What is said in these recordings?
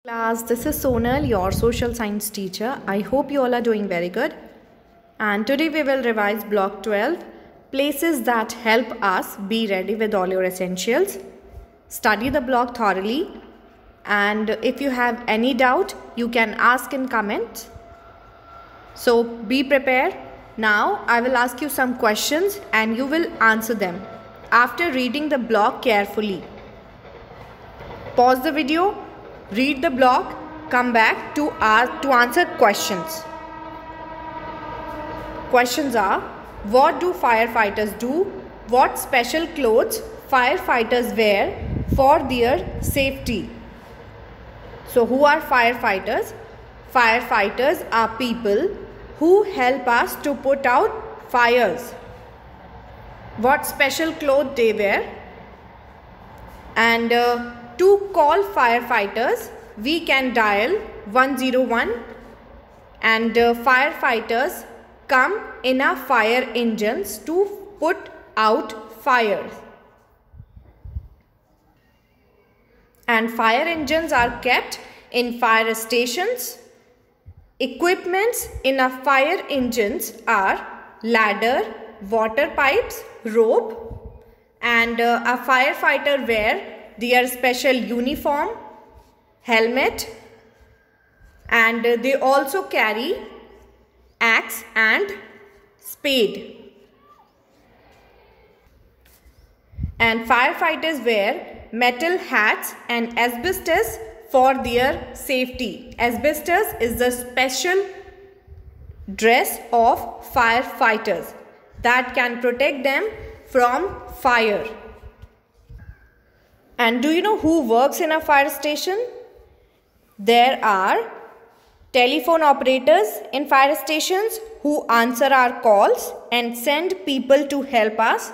Class, this is Sonal, your social science teacher. I hope you all are doing very good. And today we will revise block 12, places that help us be ready with all your essentials. Study the block thoroughly, and if you have any doubt, you can ask in comments. So be prepared. Now I will ask you some questions and you will answer them after reading the block carefully. Pause the video. Read the block, come back to answer questions. Questions are: what do firefighters do? What special clothes firefighters wear for their safety? So who are firefighters? Firefighters are people who help us to put out fires. What special clothes they wear? And to call firefighters, we can dial 101, and firefighters come in our fire engines to put out fires. And fire engines are kept in fire stations. Equipments in our fire engines are ladder, water pipes, rope, and a firefighter wear their special uniform, helmet, and they also carry axe and spade. And firefighters wear metal hats and asbestos for their safety. Asbestos is the special dress of firefighters that can protect them from fire. And do you know who works in a fire station? There are telephone operators in fire stations who answer our calls and send people to help us.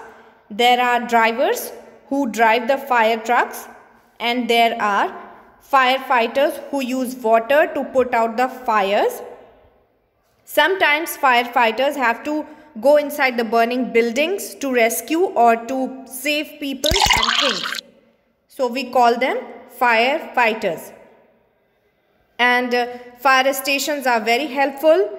There are drivers who drive the fire trucks, and there are firefighters who use water to put out the fires. Sometimes firefighters have to go inside the burning buildings to rescue or to save people and things. So we call them firefighters. And fire stations are very helpful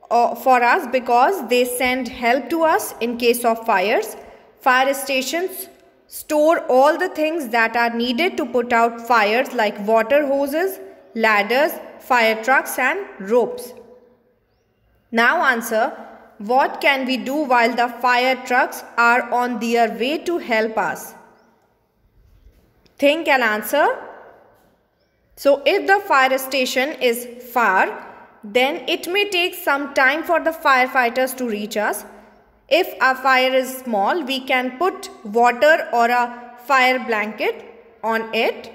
for us because they send help to us in case of fires. Fire stations store all the things that are needed to put out fires, like water hoses, ladders, fire trucks, and ropes. Now answer, what can we do while the fire trucks are on their way to help us? Think and answer. So if the fire station is far, then it may take some time for the firefighters to reach us. If our fire is small, we can put water or a fire blanket on it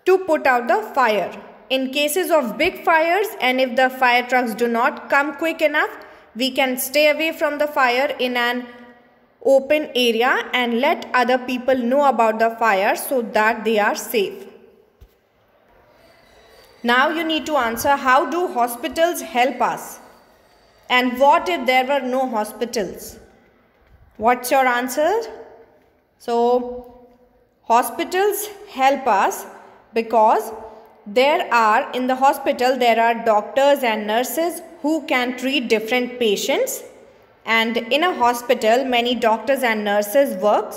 to put out the fire. In cases of big fires, and if the fire trucks do not come quick enough, we can stay away from the fire in an open area and let other people know about the fire so that they are safe. Now you need to answer, how do hospitals help us? And what if there were no hospitals? What's your answer? So hospitals help us because in the hospital there are doctors and nurses who can treat different patients. And in a hospital, many doctors and nurses work.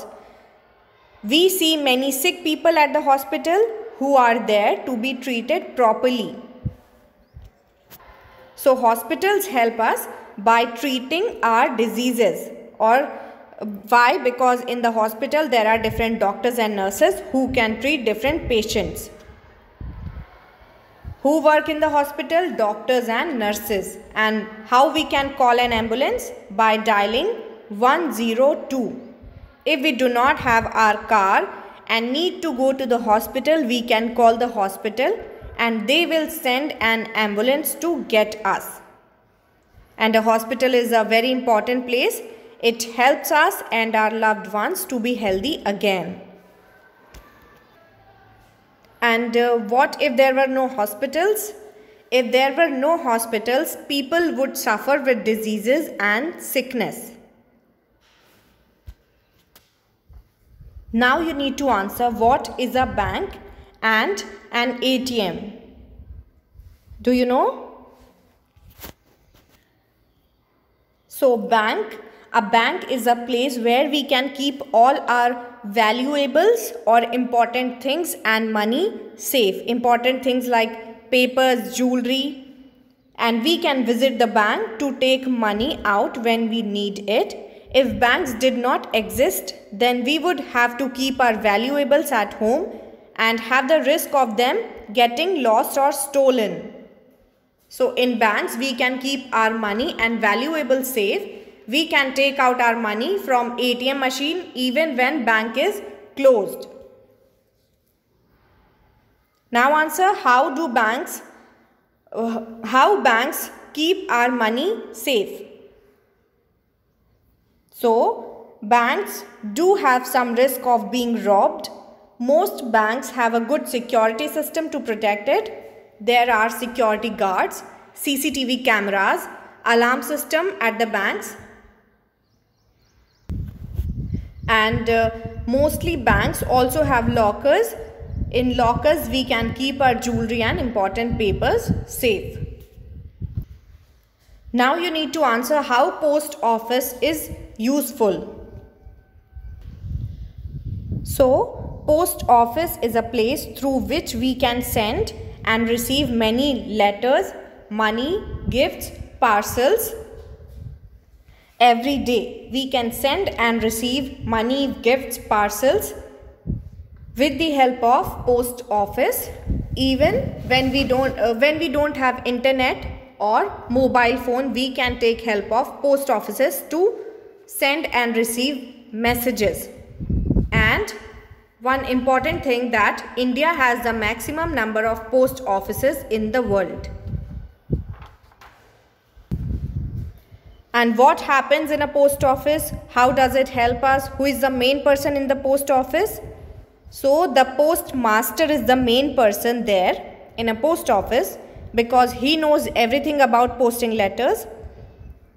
We see many sick people at the hospital who are there to be treated properly. So hospitals help us by treating our diseases. Or why? Because in the hospital there are different doctors and nurses who can treat different patients. Who work in the hospital? Doctors and nurses. And how we can call an ambulance? By dialing 102. If we do not have our car and need to go to the hospital, we can call the hospital and they will send an ambulance to get us. And a hospital is a very important place. It helps us and our loved ones to be healthy again. And what if there were no hospitals? If there were no hospitals, people would suffer with diseases and sickness. Now you need to answer, what is a bank and an ATM? Do you know? So a bank is a place where we can keep all our valuables or important things and money safe. Important things like papers, jewelry, and we can visit the bank to take money out when we need it. If banks did not exist, then we would have to keep our valuables at home and have the risk of them getting lost or stolen. So in banks, we can keep our money and valuables safe. We can take out our money from ATM machine even when bank is closed. Now answer, how banks keep our money safe? So banks do have some risk of being robbed. Most banks have a good security system to protect it. There are security guards, CCTV cameras, alarm system at the banks. And mostly banks also have lockers. In lockers, we can keep our jewelry and important papers safe. Now you need to answer how post office is useful. So, post office is a place through which we can send and receive many letters, money, gifts, parcels. Every day we can send and receive money, gifts, parcels with the help of post office. Even when we don't have internet or mobile phone, we can take help of post offices to send and receive messages. And one important thing, that India has the maximum number of post offices in the world. And what happens in a post office? How does it help us? Who is the main person in the post office? So the postmaster is the main person there in a post office because he knows everything about posting letters.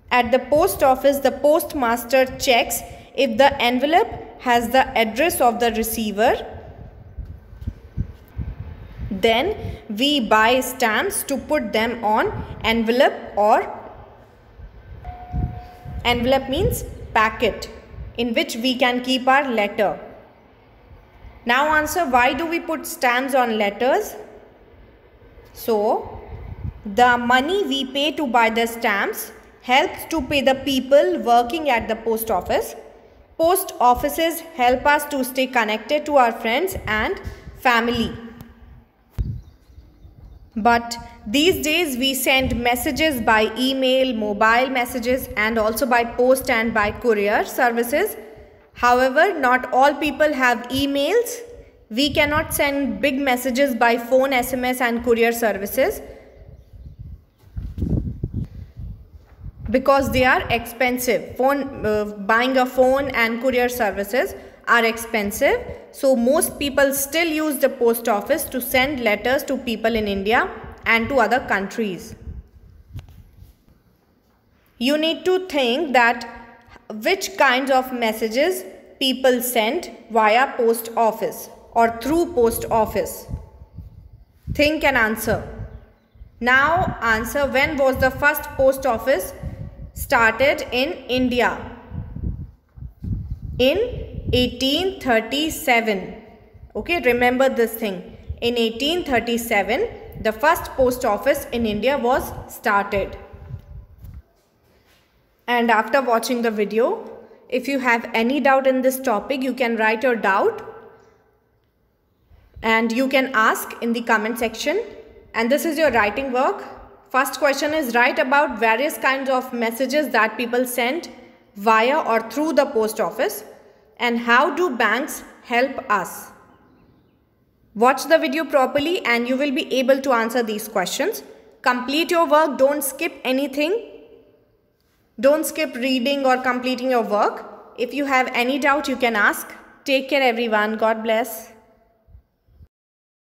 At the post office, the postmaster checks if the envelope has the address of the receiver. Then we buy stamps to put them on envelope, or envelope means packet, in which we can keep our letter. Now answer, why do we put stamps on letters? So the money we pay to buy the stamps helps to pay the people working at the post office. Post offices help us to stay connected to our friends and family. But these days we send messages by email, mobile messages, and also by post and by courier services. However, not all people have emails. We cannot send big messages by phone, SMS and courier services because they are expensive. Buying a phone and courier services are expensive. So most people still use the post office to send letters to people in India and to other countries. You need to think that which kinds of messages people send via post office or through post office. Think and answer. Now answer, when was the first post office started in India? In 1837. Okay, remember this thing. In 1837, the first post office in India was started. And after watching the video, if you have any doubt in this topic, you can write your doubt and you can ask in the comment section. And this is your writing work. First question is, write about various kinds of messages that people send via or through the post office, and how do banks help us? Watch the video properly and you will be able to answer these questions. Complete your work, don't skip anything. Don't skip reading or completing your work. If you have any doubt, you can ask. Take care everyone. God bless.